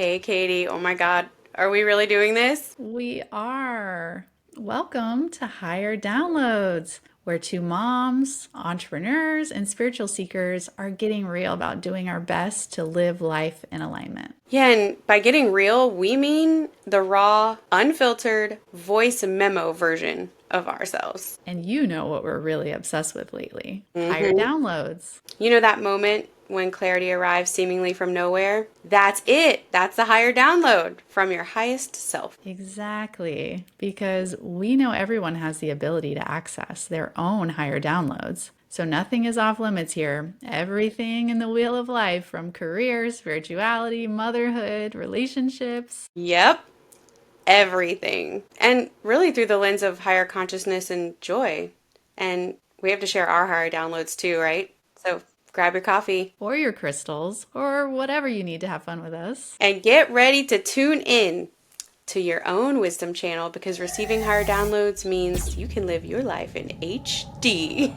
Hey, Katie. Oh my God. Are we really doing this? We are. Welcome to Higher Downloads, where two moms, entrepreneurs, and spiritual seekers are getting real about doing our best to live life in alignment. Yeah, and by getting real, we mean the raw, unfiltered voice memo version of ourselves. And you know what we're really obsessed with lately: higher hmm downloads. You know that moment when clarity arrives seemingly from nowhere? That's it. That's the higher download from your highest self. Exactly, because we know everyone has the ability to access their own higher downloads. So nothing is off limits here. Everything in the wheel of life, from career, spirituality, motherhood, relationships. Yep, everything. And really through the lens of higher consciousness and joy. And we have to share our higher downloads too, right? So grab your coffee Or your crystals, or whatever you need to have fun with us. and get ready to tune in to your own wisdom channel because receiving higher downloads means you can live your life in HD.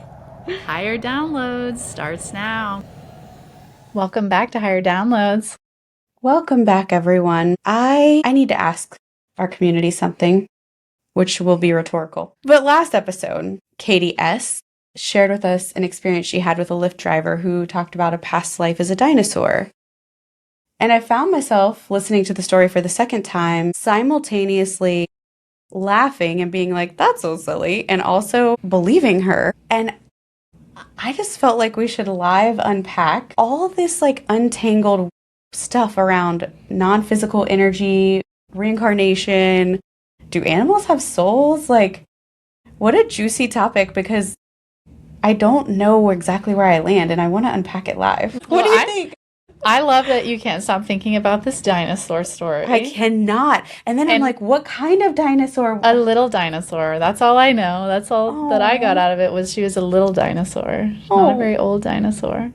Higher Downloads starts now. Welcome back to Higher Downloads. Welcome back, everyone. I need to ask our community something, which will be rhetorical. But last episode, Katie S. shared with us an experience she had with a Lyft driver who talked about a past life as a dinosaur. And I found myself listening to the story for the second time, simultaneously laughing and being like, that's so silly, and also believing her. And I just felt like we should live unpack all this like untangled stuff around non-physical energy, reincarnation. Do animals have souls? Like, what a juicy topic because I don't know exactly where I land and I want to unpack it live. What Well, do you I think? I love that you can't stop thinking about this dinosaur I story. cannot. And then I'm And like, what kind of dinosaur? a little dinosaur. That's all I know. That's all that I got Oh, out of it was she was a little dinosaur, not a very oh. old dinosaur.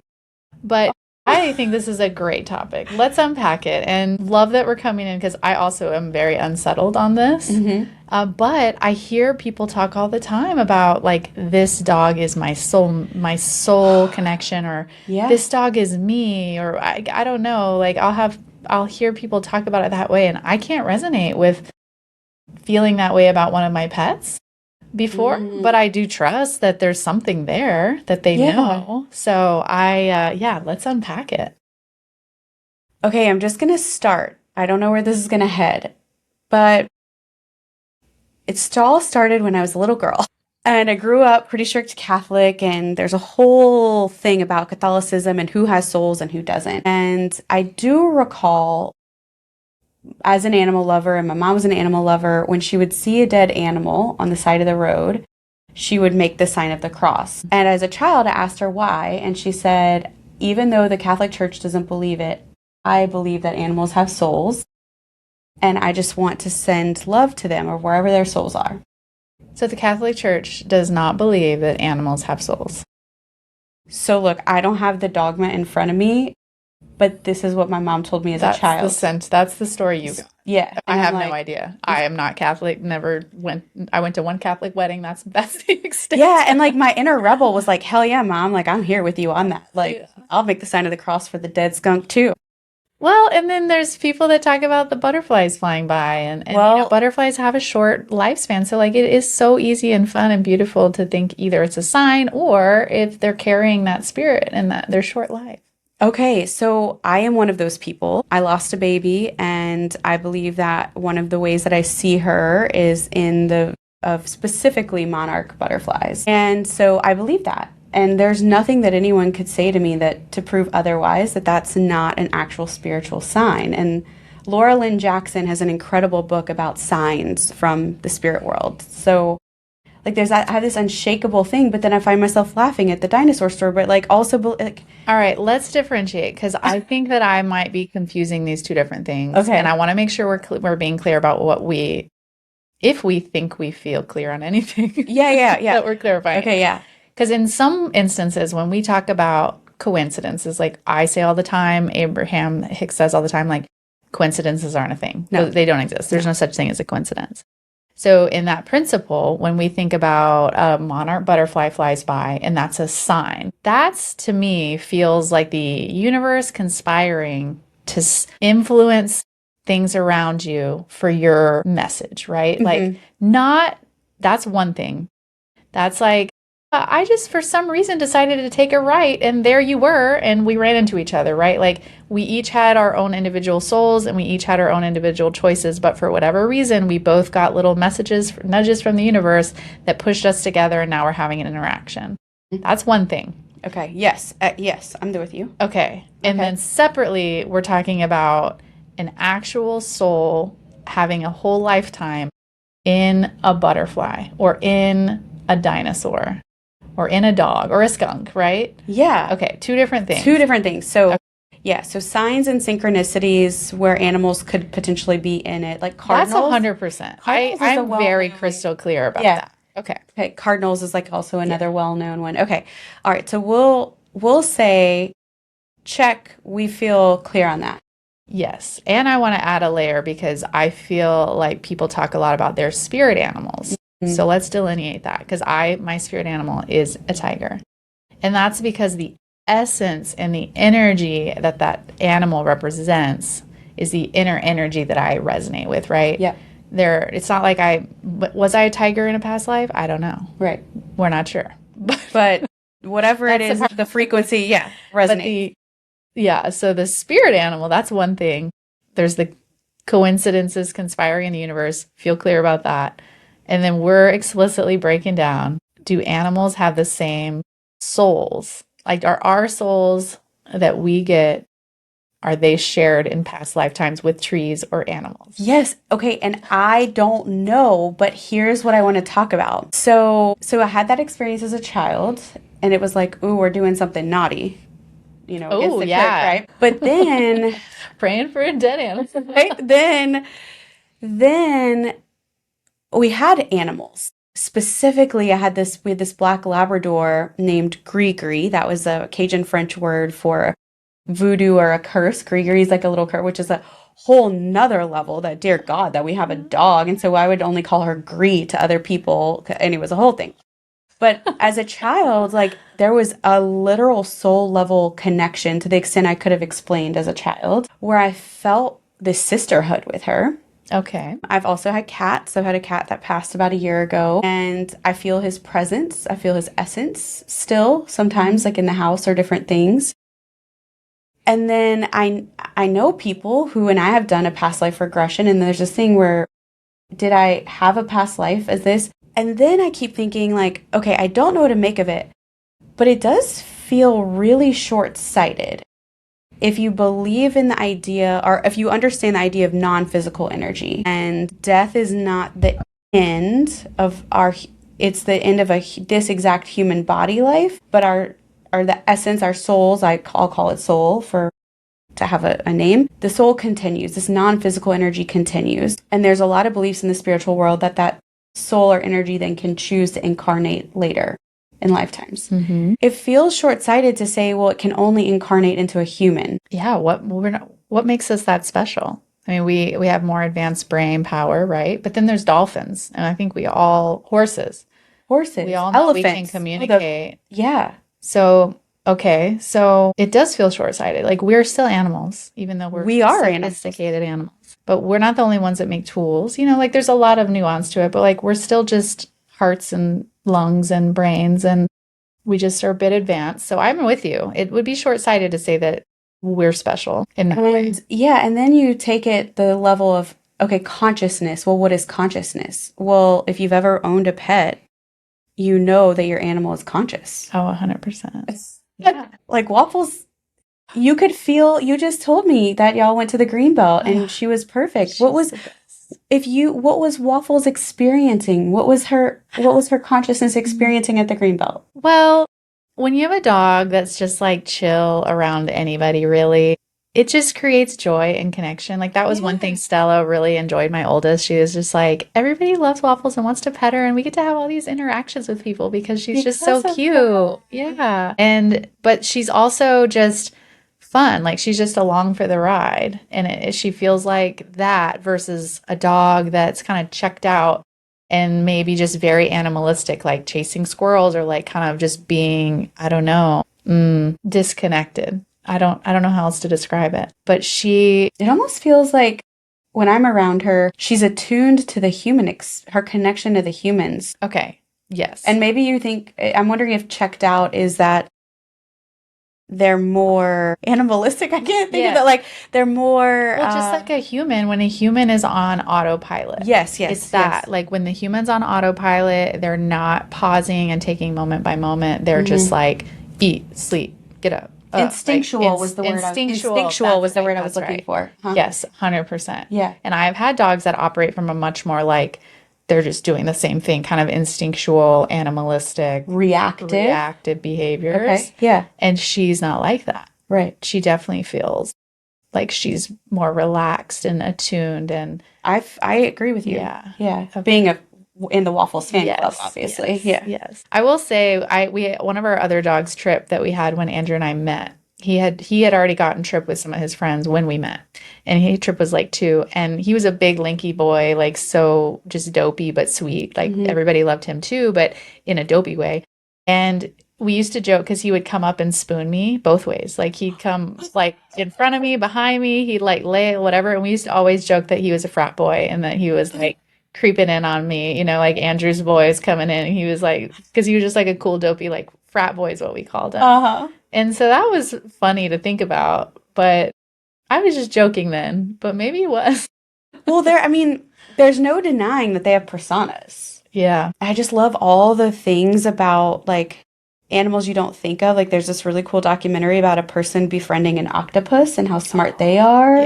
But I think this is a great topic. Let's unpack it and love that we're coming in because I also am very unsettled on this. hmm But I hear people talk all the time about like this dog is my soul connection, or Yeah. this dog is me, or I don't know. Like I'll hear people talk about it that way, and I can't resonate with feeling that way about one of my pets before, but Mm. I do trust that there's something there that they Yeah. know. So yeah, let's unpack it. Okay, I'm just gonna start. I don't know where this is gonna head, but all started when I was a little girl. And I grew up pretty strict Catholic, and there's a whole thing about Catholicism and who has souls and who doesn't. And I do recall, as an animal lover, and my mom was an animal lover, when she would see a dead animal on the side of the road, she would make the sign of the cross. And as a child, I asked her why, and she said, even though the Catholic Church doesn't believe it, I believe that animals have souls, and I just want to send love to them or wherever their souls are. So the Catholic Church does not believe that animals have souls. So look, I don't have the dogma in front of me, but this is what my mom told me as a child. That's the story you got. Yeah, I and I'm have no like, idea. I am not Catholic. Never went. I went to one Catholic wedding. That's the yeah, extent. and like my inner rebel was like, hell yeah, mom, like I'm here with you on that. Like, Yeah. I'll make the sign of the cross for the dead skunk too. Well, and then there's people that talk about the butterflies flying by, and Well, butterflies have a short lifespan. So like it is so easy and fun and beautiful to think either it's a sign or if they're carrying that spirit and that their short life. okay, so I am one of those people. I lost a baby, and I believe that one of the ways that I see her is in the of specifically monarch butterflies. And so I believe that. And there's nothing that anyone could say to me that to prove otherwise that that's not an actual spiritual sign. And Laura Lynn Jackson has an incredible book about signs from the spirit world. So like there's that I have this unshakable thing, but then I find myself laughing at the dinosaur story, but like also like All right, let's differentiate because I think that I might be confusing these two different things, and okay. I want to make sure we're being clear about if we think we feel clear on anything, Yeah, yeah, yeah. that we're clarifying. Okay, yeah. Because in some instances, when we talk about coincidences, like I say all the time, Abraham Hicks says all the time, like coincidences aren't a thing. No. They don't exist. There's No. no such thing as a coincidence. So in that principle, when we think about a monarch butterfly flies by and that's a sign, that's to me feels like the universe conspiring to influence things around you for your message, right? Like, that's one thing. That's like, I just, for some reason, decided to take a right, and there you were, and we ran into each other, right? Like, we each had our own individual souls, and we each had our own individual choices, but for whatever reason, we both got little messages, nudges from the universe that pushed us together, and now we're having an interaction. That's one thing. Okay. Yes. Yes. I'm there with you. Okay. And then separately, we're talking about an actual soul having a whole lifetime in a butterfly or in a dinosaur or in a dog or a skunk, right? Yeah. Okay. Two different things. Two different things. So, yeah. So signs and synchronicities where animals could potentially be in it, like cardinals. That's 100%. I'm very crystal clear about that. Okay. Cardinals is like also another well-known one. Okay. All right. So we'll say check. We feel clear on that. Yes. And I want to add a layer because I feel like people talk a lot about their spirit animals. So let's delineate that because my spirit animal is a tiger. And that's because the essence and the energy that that animal represents is the inner energy that I resonate with, right? Yeah. It's not like was I a tiger in a past life? I don't know. Right. We're not sure. But whatever it is, the frequency, resonates. So the spirit animal, that's one thing. There's the coincidences conspiring in the universe. Feel clear about that. And then we're explicitly breaking down, do animals have the same souls? Like, are our souls that we get, are they shared in past lifetimes with trees or animals? Yes. Okay. And I don't know, but here's what I want to talk about. So I had that experience as a child, and it was like, ooh, we're doing something naughty. Against the clique, right? But then praying for a dead animal. Right? Then we had animals. Specifically, we had this black Labrador named Grigri. That was a Cajun French word for voodoo or a curse. Grigri is like a little curse, which is a whole nother level that, dear God, that we have a dog. And so I would only call her Gree to other people. And it was a whole thing. But as a child, like, there was a literal soul level connection to the extent I could have explained as a child, where I felt this sisterhood with her. Okay. I've also had cats. I've had a cat that passed about a year ago, and I feel his presence. I feel his essence still sometimes, like in the house or different things. And then I know people who, and I have done a past life regression, and there's this thing where, did I have a past life as this? And then I keep thinking, like, okay, I don't know what to make of it, but it does feel really short-sighted. If you believe in the idea, or if you understand the idea of non-physical energy, and death is not the end of it's the end of this exact human body life, but the essence, our souls, I'll call it soul to have a name. The soul continues. This non-physical energy continues. And there's a lot of beliefs in the spiritual world that soul or energy then can choose to incarnate later in lifetimes. It feels short-sighted to say, well, it can only incarnate into a human. Yeah. What makes us that special? I mean, we have more advanced brain power, right? But then there's dolphins, and I think horses. We all know elephants. We can communicate. Yeah. So, okay. So it does feel short-sighted. Like, we're still animals, even though we are sophisticated animals. But we're not the only ones that make tools. Like, there's a lot of nuance to it, but like, we're still just hearts and lungs and brains, and we just are a bit advanced. So I'm with you. It would be short-sighted to say that we're special in that way. Yeah, and then you take it the level of, okay, consciousness. Well, what is consciousness? Well, if you've ever owned a pet, you know that your animal is conscious. Oh, 100%. Yeah. Like Waffles, you could feel, you just told me that y'all went to the Greenbelt and she was perfect. What was Waffles experiencing? What was her consciousness experiencing at the Greenbelt? Well, when you have a dog that's just like chill around anybody, really, it just creates joy and connection. Like, that was one thing Stella really enjoyed, my oldest. She was just like, everybody loves Waffles and wants to pet her, and we get to have all these interactions with people because she's just so cute. Yeah. But she's also just fun. Like, she's just along for the ride. And she feels like that versus a dog that's kind of checked out and maybe just very animalistic, like chasing squirrels or like kind of just being, I don't know, disconnected. I don't know how else to describe it. But it almost feels like when I'm around her, she's attuned to the her connection to the humans. Okay. Yes. And maybe you think, I'm wondering if checked out is that they're more animalistic. I can't think of it. Like they're more. Well, just like a human, when a human is on autopilot. Yes, It's that. Like when the human's on autopilot, they're not pausing and taking moment by moment. They're just like, eat, sleep, get up. Instinctual was the word. Instinctual was the word I was looking for. Huh? Yes, 100%. Yeah. And I've had dogs that operate from a much more like they're just doing the same thing, kind of instinctual, animalistic, reactive behaviors. Okay. Yeah. And she's not like that. Right. She definitely feels like she's more relaxed and attuned. And I agree with you. Yeah. Yeah. Being in the Waffles fan club, obviously. Yes. I will say one of our other dogs, Trip, that we had when Andrew and I met, he had already gotten Trip with some of his friends when we met. And Trip was like 2, and he was a big lanky boy, like so just dopey but sweet. Like everybody loved him too, but in a dopey way. And we used to joke because he would come up and spoon me both ways. Like he'd come like in front of me, behind me, he'd like lay whatever. And we used to always joke that he was a frat boy and that he was like creeping in on me, like Andrew's boys coming in. And he was like, because he was just like a cool dopey, like frat boy is what we called him. And so that was funny to think about, but I was just joking then, but maybe it was. Well, there's no denying that they have personas. Yeah. I just love all the things about like animals you don't think of. Like there's this really cool documentary about a person befriending an octopus and how smart they are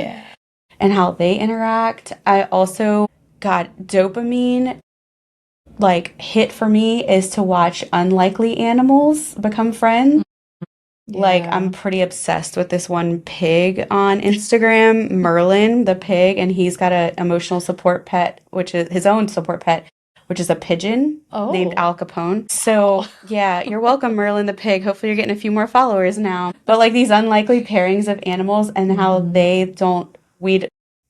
and how they interact. I also got dopamine like hit for me is to watch unlikely animals become friends. Like I'm pretty obsessed with this one pig on Instagram, Merlin the pig, and he's got an emotional support pet, which is his own support pet, which is a pigeon named Al Capone. So yeah, you're welcome, Merlin the pig. Hopefully you're getting a few more followers now. But like these unlikely pairings of animals and how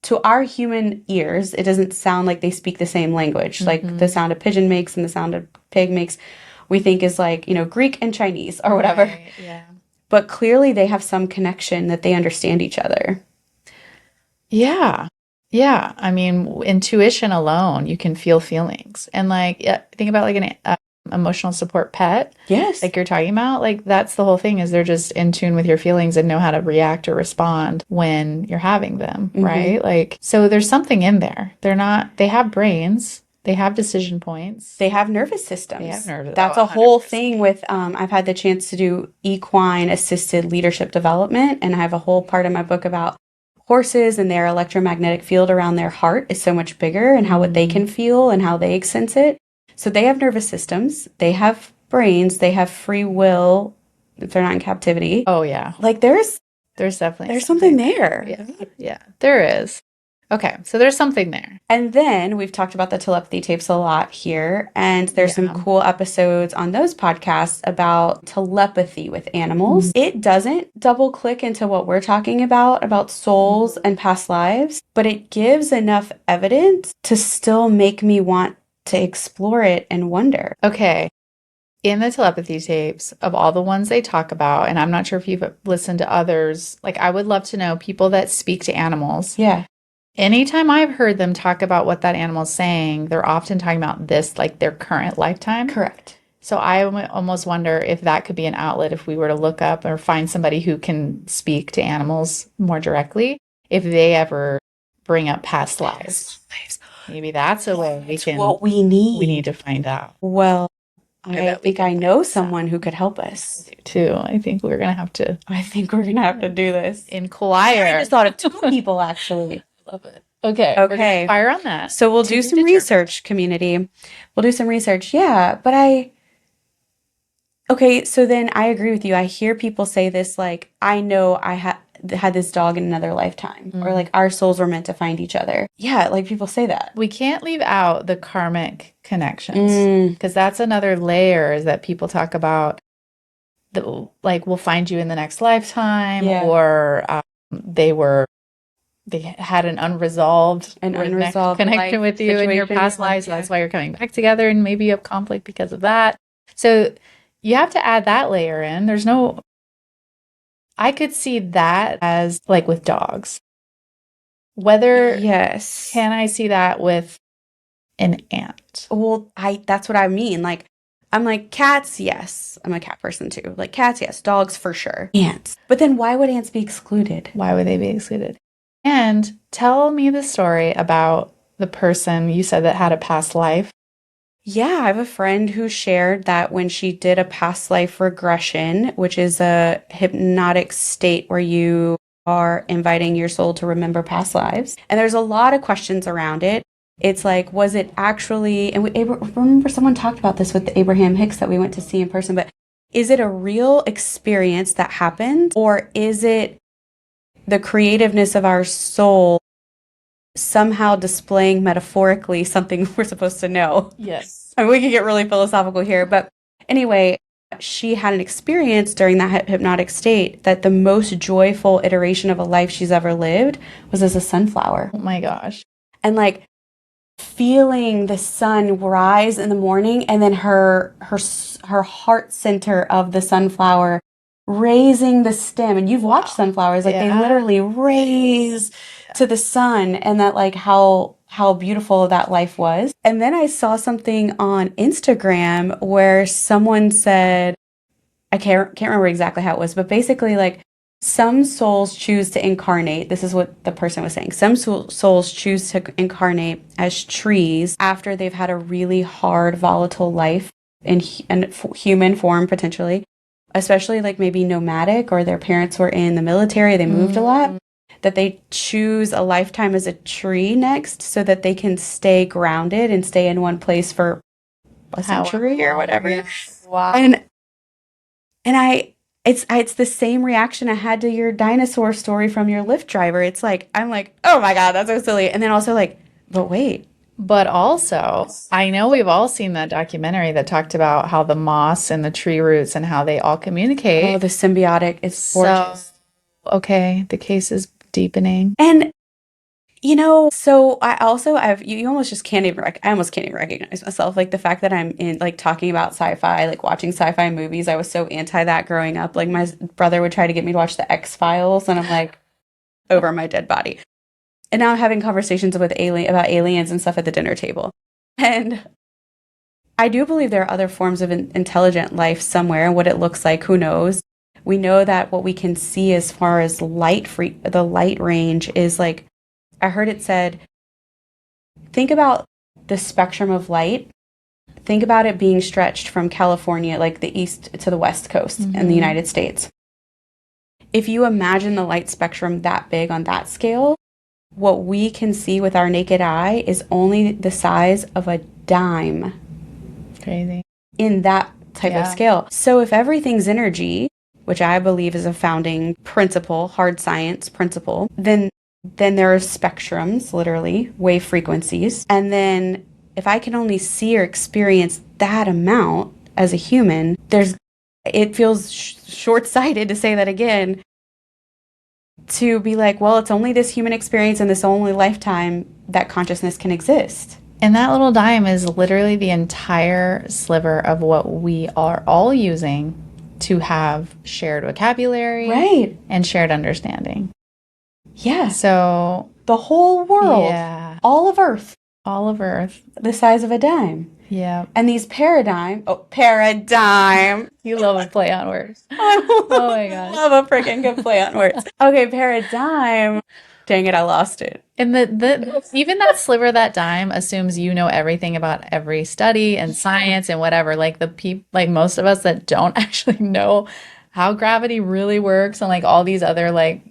to our human ears, it doesn't sound like they speak the same language. Like the sound a pigeon makes and the sound a pig makes, we think is like, Greek and Chinese or whatever. Right, yeah. But clearly they have some connection that they understand each other. Yeah. Yeah. I mean, intuition alone, you can feel feelings. And like, think about like an emotional support pet. Yes. Like you're talking about, like that's the whole thing is they're just in tune with your feelings and know how to react or respond when you're having them. Right. Like, so there's something in there. They have brains. They have decision points. They have nervous systems. They have nervous. That's a whole thing with, I've had the chance to do equine assisted leadership development. And I have a whole part of my book about horses and their electromagnetic field around their heart is so much bigger and how what they can feel and how they sense it. So they have nervous systems. They have brains. They have free will if they're not in captivity. Oh, yeah. Like there's definitely something there. Yeah. Yeah, there is. Okay, so there's something there. And then we've talked about the telepathy tapes a lot here, and there's some cool episodes on those podcasts about telepathy with animals. It doesn't double click into what we're talking about souls and past lives, but it gives enough evidence to still make me want to explore it and wonder. Okay. In the telepathy tapes, of all the ones they talk about, and I'm not sure if you've listened to others, like I would love to know people that speak to animals. Yeah. Anytime I've heard them talk about what that animal's saying, they're often talking about this, like their current lifetime. Correct. So I almost wonder if that could be an outlet if we were to look up or find somebody who can speak to animals more directly, if they ever bring up past lives. Maybe that's a way what we need. We need to find out. Well, I think I know someone who could help us. Too. I think we're gonna have to do this. Inquire. I just thought of 2 people actually. Love it. Okay. We're gonna fire on that. So we'll do some research, community. We'll do some research. Yeah, but okay, so then I agree with you. I hear people say this like, I know I had this dog in another lifetime, or like our souls were meant to find each other. Yeah, like people say that. We can't leave out the karmic connections because that's another layer is that people talk about. Like we'll find you in the next lifetime, or they had an unresolved connection with you in your past lives. So that's why you're coming back together, and maybe you have conflict because of that. So you have to add that layer in. I could see that as like with dogs. Whether Yes. can I see that with an ant? Well, that's what I mean. Like, I'm like, cats, yes. I'm a cat person too. Like, cats, yes. Dogs, for sure. Ants. But then why would ants be excluded? Why would they be excluded? And tell me the story about the person you said that had a past life. Yeah, I have a friend who shared that when she did a past life regression, which is a hypnotic state where you are inviting your soul to remember past lives. And there's a lot of questions around it. It's like, was it actually, and remember someone talked about this with the Abraham Hicks that we went to see in person, but is it a real experience that happened, or is it the creativeness of our soul somehow displaying metaphorically something we're supposed to know? Yes. I mean, we could get really philosophical here, but anyway, she had an experience during that hypnotic state that the most joyful iteration of a life she's ever lived was as a sunflower. Oh my gosh. And like feeling the sun rise in the morning, and then her heart center of the sunflower raising the stem. And you've watched sunflowers, like they literally raise to the sun, and that like how beautiful that life was. And then I saw something on Instagram where someone said, I can't remember exactly how it was, but basically like some souls choose to incarnate. This is what the person was saying. Some souls choose to incarnate as trees after they've had a really hard, volatile life in human form, potentially, especially like maybe nomadic, or their parents were in the military, they moved a lot, that they choose a lifetime as a tree next so that they can stay grounded and stay in one place for a century or whatever. Yes. Wow. And it's the same reaction I had to your dinosaur story from your Lyft driver. It's like, I'm like, oh my God, that's so silly. And then also like, but wait. But also, I know we've all seen that documentary that talked about how the moss and the tree roots and how they all communicate. Oh, the symbiotic. It's gorgeous. Okay, the case is deepening. And so you almost just can't even, I almost can't even recognize myself. Like the fact that I'm in, like talking about sci-fi, like watching sci-fi movies. I was so anti that growing up. Like my brother would try to get me to watch the X-Files, and I'm like, over my dead body. And now I'm having conversations about aliens and stuff at the dinner table. And I do believe there are other forms of intelligent life somewhere, and what it looks like, who knows? We know that what we can see as far as the light range is like, I heard it said, think about the spectrum of light. Think about it being stretched from California, like the east to the west coast in the United States. If you imagine the light spectrum that big on that scale, what we can see with our naked eye is only the size of a dime. Crazy. In that type of scale. So if everything's energy, which I believe is a founding principle, hard science principle, then there are spectrums, literally, wave frequencies. And then if I can only see or experience that amount as a human, it feels short-sighted to say that again, to be like, well, it's only this human experience in this only lifetime that consciousness can exist. And that little dime is literally the entire sliver of what we are all using to have shared vocabulary, right, and shared understanding. Yeah. So the whole world, all of Earth, the size of a dime. Yeah. And these paradigm. You love a play on words. Oh my gosh. Love a freaking good play on words. Okay, paradigm. Dang it, I lost it. And even that sliver of that dime assumes you know everything about every study and science and whatever. Like like most of us that don't actually know how gravity really works and like all these other like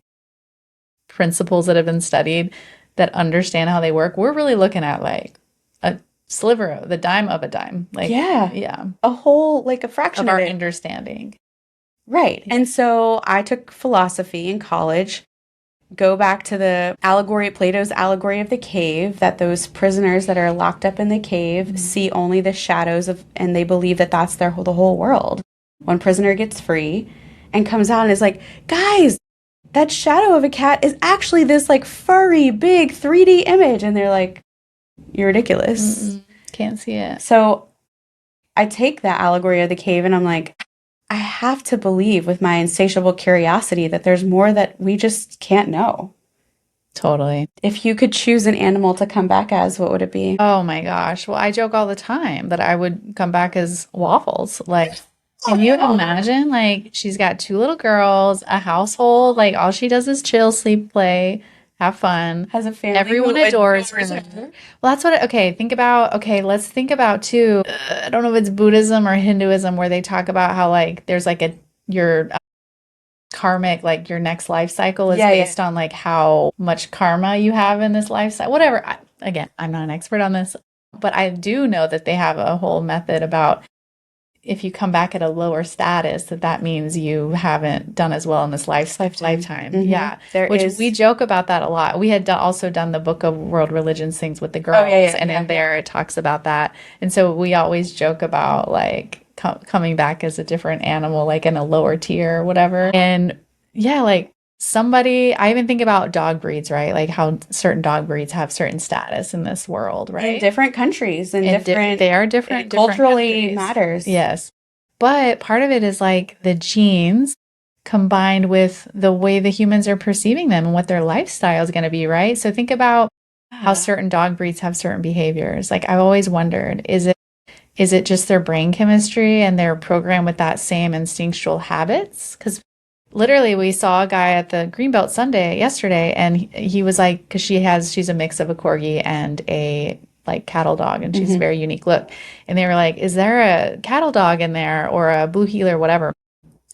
principles that have been studied that understand how they work. We're really looking at like a sliver, the dime of a dime. Like a whole, like a fraction of of our it. understanding. Right. And so I took philosophy in college. Go back to Plato's allegory of the cave, that those prisoners that are locked up in the cave see only the shadows of, and they believe that that's the whole world. One prisoner gets free and comes out and is like, guys, that shadow of a cat is actually this like furry, big 3D image. And they're like, you're ridiculous. Can't see it. So I take that allegory of the cave and I'm like, I have to believe with my insatiable curiosity that there's more that we just can't know. Totally. If you could choose an animal to come back as, what would it be? Oh my gosh. Well, I joke all the time that I would come back as waffles. Like, can you imagine? Like, she's got two little girls, a household. Like, all she does is chill, sleep, play, have fun. Has a family Everyone who adores her. Well, that's what, okay, let's think about too. I don't know if it's Buddhism or Hinduism where they talk about how, like, there's like your karmic, like your next life cycle is Yeah, yeah. based on like how much karma you have in this lifestyle, whatever. Again, I'm not an expert on this, but I do know that they have a whole method about if you come back at a lower status, that means you haven't done as well in this lifetime. Yeah. There Which is. we joke about that a lot. We had also done the Book of World Religions things with the Oh, girls, yeah, yeah, and yeah. in there it talks about that. And so we always joke about like coming back as a different animal, like in a lower tier or whatever. And yeah, like I even think about dog breeds, right? Like how certain dog breeds have certain status in this world, In right? different countries and And different, they are different culturally countries. matters. Yes. But part of it is like the genes combined with the way the humans are perceiving them and what their lifestyle is going to be, right? So think about how certain dog breeds have certain behaviors. Like I've always wondered, is it just their brain chemistry and they're programmed with that same instinctual habits? Because literally we saw a guy at the Greenbelt Sunday yesterday and he was like, because she's a mix of a corgi and a like cattle dog and she's a very unique look. And they were like, is there a cattle dog in there or a blue heeler, whatever?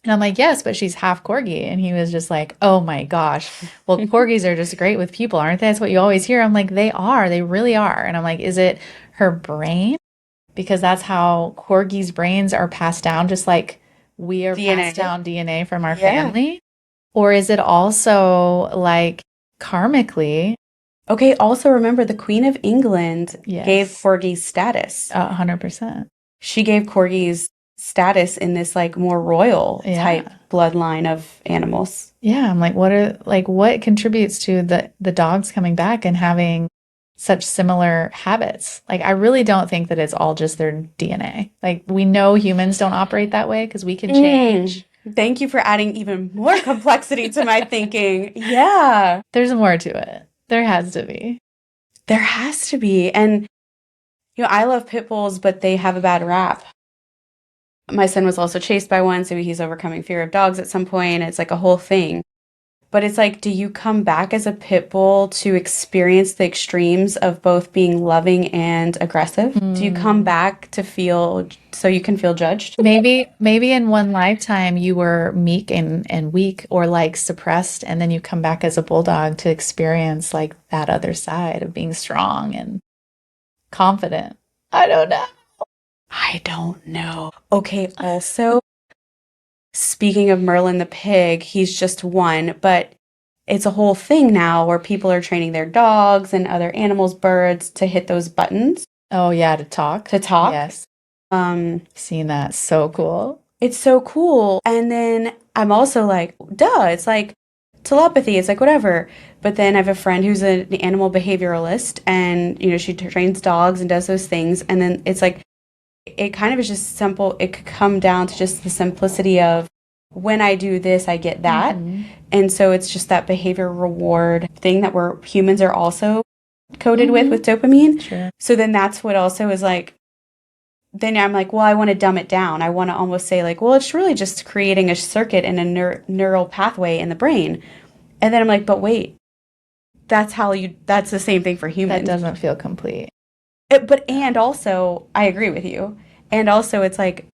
And I'm like, yes, but she's half corgi. And he was just like, oh my gosh. Well, corgis are just great with people, aren't they? That's what you always hear. I'm like, they are. They really are. And I'm like, is it her brain? Because that's how corgis' brains are passed down, just like we are DNA. passed down DNA from our family? Or is it also like karmically? Okay, also remember the Queen of England gave Yes. corgis status. 100%. She gave corgis status in this like more royal type bloodline of animals. Yeah, I'm like, what contributes to the dogs coming back and having such similar habits? Like, I really don't think that it's all just their DNA. Like, we know humans don't operate that way because we can change. Thank you for adding even more complexity to my thinking. Yeah. There's more to it. There has to be. There has to be. And, I love pit bulls, but they have a bad rap. My son was also chased by one, so he's overcoming fear of dogs at some point. It's like a whole thing. But it's like, do you come back as a pit bull to experience the extremes of both being loving and aggressive? Do you come back to feel so you can feel judged? Maybe in one lifetime you were meek and weak or like suppressed, and then you come back as a bulldog to experience like that other side of being strong and confident. I don't know. Okay, also, speaking of Merlin the pig, he's just one, but it's a whole thing now where people are training their dogs and other animals, birds, to hit those buttons. Oh yeah, to talk. Yes. Seen that. So cool. It's so cool. And then I'm also like, duh, it's like telepathy. It's like whatever. But then I have a friend who's an animal behavioralist and, she trains dogs and does those things. And then it's like, it kind of is just simple. It could come down to just the simplicity of when I do this, I get that. And so it's just that behavior reward thing that humans are also coded with dopamine. Sure. So then that's what also is like, then I'm like, well, I want to dumb it down. I want to almost say like, well, it's really just creating a circuit in a neural pathway in the brain. And then I'm like, but wait, that's the same thing for humans. That doesn't feel complete. And also, I agree with you. And also, it's like,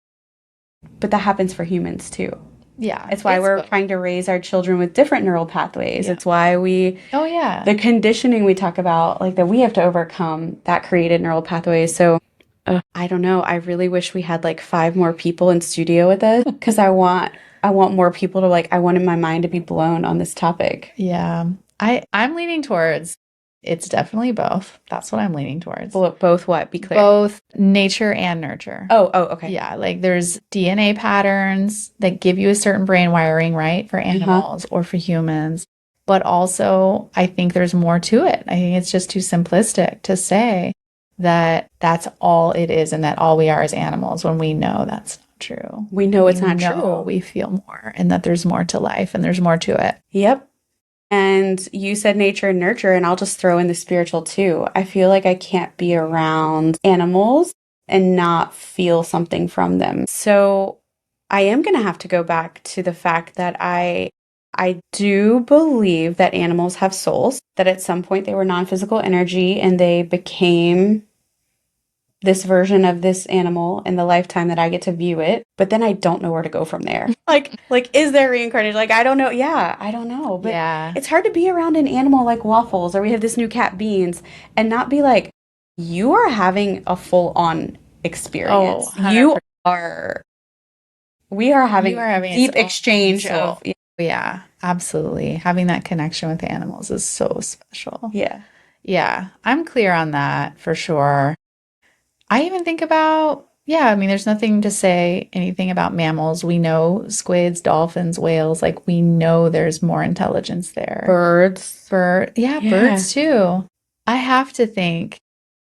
but that happens for humans too. Yeah. It's why we're trying to raise our children with different neural pathways. Yeah. It's why the conditioning we talk about, like that we have to overcome that created neural pathways. So I don't know. I really wish we had like 5 more people in studio with us because I want more people to I want my mind to be blown on this topic. Yeah. I'm leaning towards it's definitely both. That's what I'm leaning towards. Both what? Be clear. Both nature and nurture. Oh, okay. Yeah, like there's DNA patterns that give you a certain brain wiring, right, for animals or for humans. But also, I think there's more to it. I think it's just too simplistic to say that that's all it is and that all we are as animals when we know that's not true. We know it's not true. We feel more and that there's more to life and there's more to it. Yep. And you said nature and nurture, and I'll just throw in the spiritual too. I feel like I can't be around animals and not feel something from them. So I am going to have to go back to the fact that I do believe that animals have souls, that at some point they were non-physical energy and they became this version of this animal in the lifetime that I get to view it, but then I don't know where to go from there. Like is there reincarnation? Like I don't know. Yeah, I don't know. But Yeah. it's hard to be around an animal like Waffles or we have this new cat Beans and not be like, you are having a full-on experience. Oh, 100%. We are having You are having deep its own exchange soul. of Yeah, absolutely. Having that connection with animals is so special. yeah. Yeah, I'm clear on that for sure. I even think about, yeah, I mean, there's nothing to say anything about mammals. We know squids, dolphins, whales, like we know there's more intelligence there. Birds. Yeah, Yeah. birds too. I have to think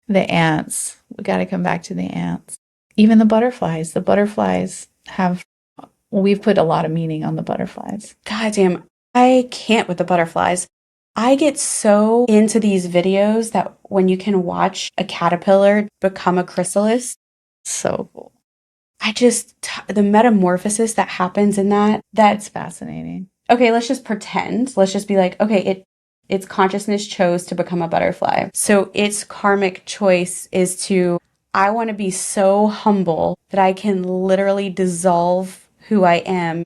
the ants. We got to come back to the ants. Even the butterflies. The butterflies have, we've put a lot of meaning on the butterflies. God damn, I can't with the butterflies. I get so into these videos that when you can watch a caterpillar become a chrysalis, So cool. the metamorphosis that happens in that, That's fascinating. okay, let's just pretend. Let's just be like, okay, its consciousness chose to become a butterfly. So its karmic choice is to, I want to be so humble that I can literally dissolve who I am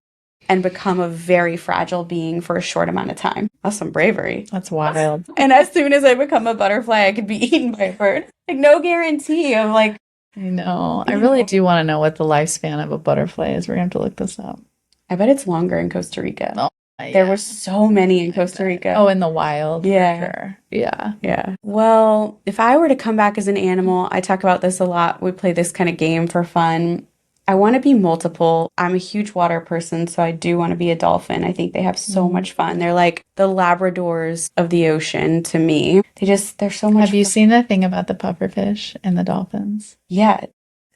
and become a very fragile being for a short amount of time. That's some bravery. That's wild. And as soon as I become a butterfly, I could be eaten by a bird. Like, no guarantee of like. I know. I really do want to know what the lifespan of a butterfly is. We're going to have to look this up. I bet it's longer in Costa Rica. Oh, There were so many in Costa Rica. Oh, in the wild. Yeah. For sure. Yeah. Yeah. Well, if I were to come back as an animal, I talk about this a lot. We play this kind of game for fun. I want to be multiple. I'm a huge water person, so I do want to be a dolphin. I think they have so much fun. They're like the Labradors of the ocean to me. They're so much Have you fun. seen the thing about the pufferfish and the dolphins? Yeah.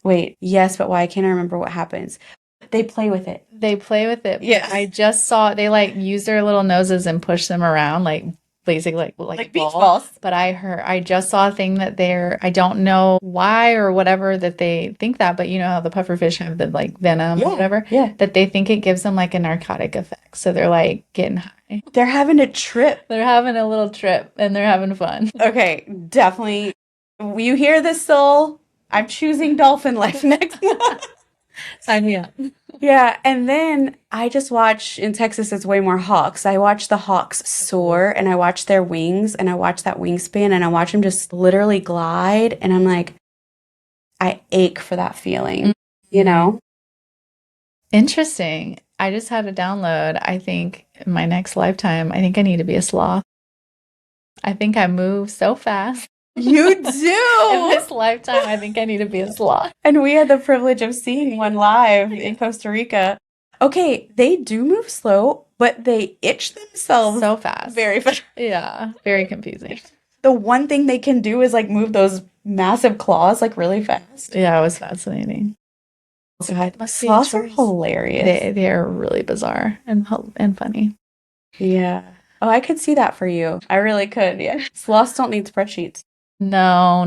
Wait, yes, but why? I can't remember what happens. They play with it. They play with it. Yes. I just saw they like use their little noses and push them around like basically like a beach ball. balls. But I just saw a thing that I don't know why or whatever that they think that, but you know how the pufferfish have the like venom or whatever, that they think it gives them like a narcotic effect. So they're like getting high. They're having a trip. They're having a little trip and they're having fun. Okay, definitely. You hear this, soul? I'm choosing dolphin life next month. Sign me up. Yeah, and then I just watch, in Texas, it's way more hawks. I watch the hawks soar and I watch their wings and I watch that wingspan and I watch them just literally glide. And I'm like, I ache for that feeling, you know? Interesting. I just had a download. I think in my next lifetime, I think I need to be a sloth. I think I move so fast. You do. In this lifetime, I think I need to be a sloth. And we had the privilege of seeing one live in Costa Rica. Okay, they do move slow, but they itch themselves So fast. very fast. Yeah, very confusing. The one thing they can do is like move those massive claws like really fast. Yeah, it was fascinating. God, Must be a sloths are choice. hilarious. They are really bizarre and funny. Yeah. Oh, I could see that for you. I really could. Yeah. Sloths don't need spreadsheets. No.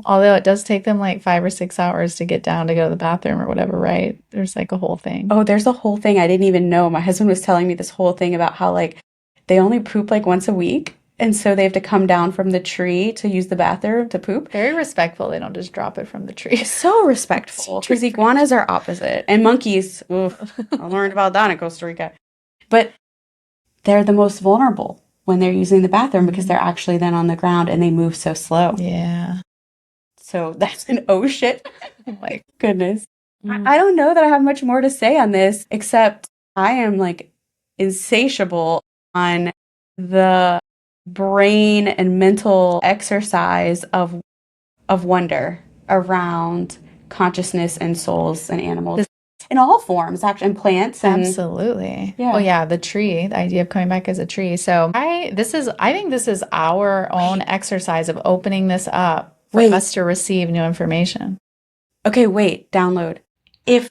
Although it does take them like 5 or 6 hours to get down to go to the bathroom or whatever, right? There's like a whole thing. Oh, there's a whole thing I didn't even know. My husband was telling me this whole thing about how like they only poop like once a week. And so they have to come down from the tree to use the bathroom to poop. Very respectful. They don't just drop it from the tree. So respectful. Because iguanas are opposite. And monkeys, oof, I learned about that in Costa Rica. But they're the most vulnerable when they're using the bathroom because they're actually then on the ground and they move so slow. Yeah. So that's an oh shit. Oh my Goodness. I don't know that I have much more to say on this, except I am like insatiable on the brain and mental exercise of wonder around consciousness and souls and animals in all forms, actually, and plants. And Absolutely. Yeah. Oh yeah, the tree, the idea of coming back as a tree. So I think this is our own exercise of opening this up for us to receive new information. Okay, wait, download. If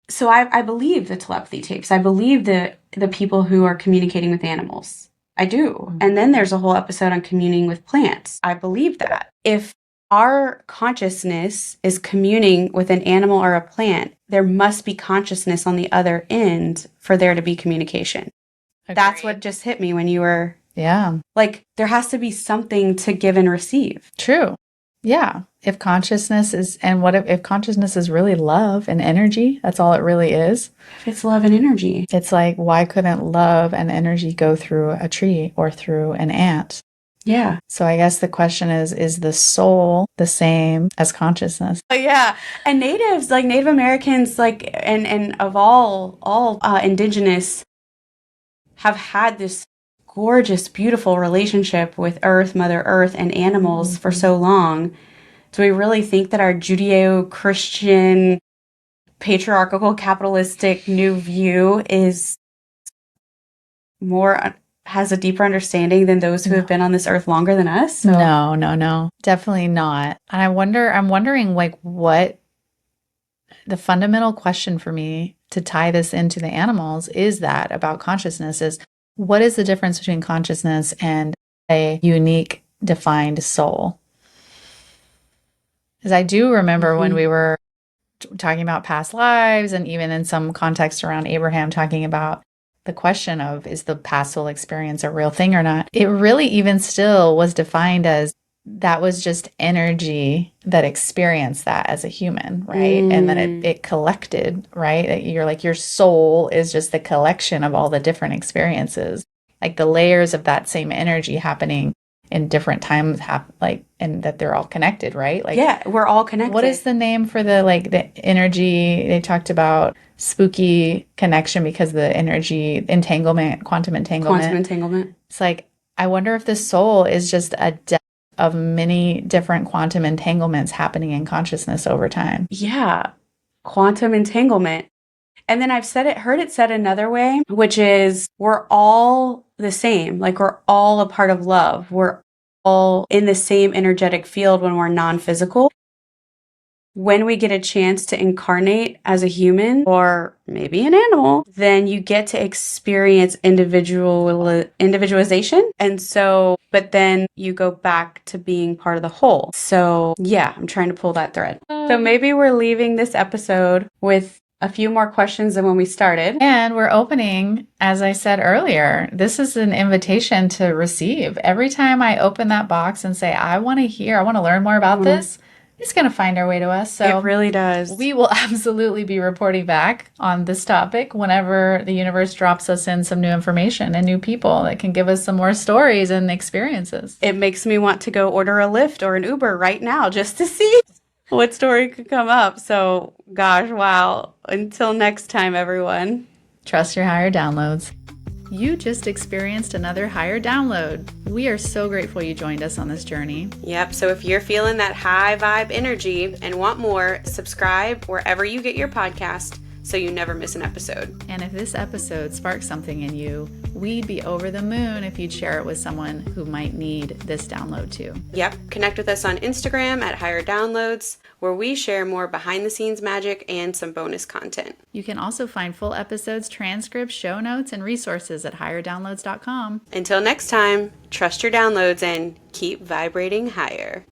So I believe the telepathy tapes. I believe the people who are communicating with animals. I do. And then there's a whole episode on communing with plants. I believe that. If our consciousness is communing with an animal or a plant, there must be consciousness on the other end for there to be communication. Agreed. That's what just hit me when you were, Yeah. like, there has to be something to give and receive. True. Yeah. If consciousness is, and what if consciousness is really love and energy? That's all it really is. If it's love and energy. It's like, why couldn't love and energy go through a tree or through an ant? Yeah. So I guess the question is the soul the same as consciousness? Yeah. And natives, like Native Americans, like, and of all indigenous, have had this gorgeous, beautiful relationship with Earth, Mother Earth, and animals for so long. Do we really think that our Judeo-Christian, patriarchal, capitalistic new view is more, has a deeper understanding than those who have been on this earth longer than us? So. No, definitely not. And I'm wondering like what the fundamental question for me to tie this into the animals is that about consciousness is what is the difference between consciousness and a unique defined soul? Because I do remember when we were talking about past lives and even in some context around Abraham talking about the question of is the past soul experience a real thing or not? It really even still was defined as that was just energy that experienced that as a human, right? And then it collected, right? You're like, your soul is just the collection of all the different experiences, like the layers of that same energy happening in different times, and that they're all connected, right? Like, yeah, we're all connected. What is the name for the energy? They talked about spooky connection because the energy entanglement, quantum entanglement. Quantum entanglement. It's like, I wonder if the soul is just a depth of many different quantum entanglements happening in consciousness over time. Yeah. Quantum entanglement. And then heard it said another way, which is we're all the same. Like we're all a part of love. We're all in the same energetic field when we're non-physical. When we get a chance to incarnate as a human or maybe an animal, then you get to experience individualization. And so, but then you go back to being part of the whole. So yeah, I'm trying to pull that thread. So maybe we're leaving this episode with a few more questions than when we started. And we're opening, as I said earlier, this is an invitation to receive. Every time I open that box and say, I want to learn more about this, it's going to find our way to us. So it really does. We will absolutely be reporting back on this topic whenever the universe drops us in some new information and new people that can give us some more stories and experiences. It makes me want to go order a Lyft or an Uber right now just to see what story could come up. So, gosh, wow. Until next time, everyone. Trust your higher downloads. You just experienced another higher download. We are so grateful you joined us on this journey. Yep, so if you're feeling that high vibe energy and want more, subscribe wherever you get your podcast so you never miss an episode. And if this episode sparks something in you, we'd be over the moon if you'd share it with someone who might need this download too. Yep, connect with us on Instagram at Higher Downloads, where we share more behind the scenes magic and some bonus content. You can also find full episodes, transcripts, show notes, and resources at higherdownloads.com. Until next time, trust your downloads and keep vibrating higher.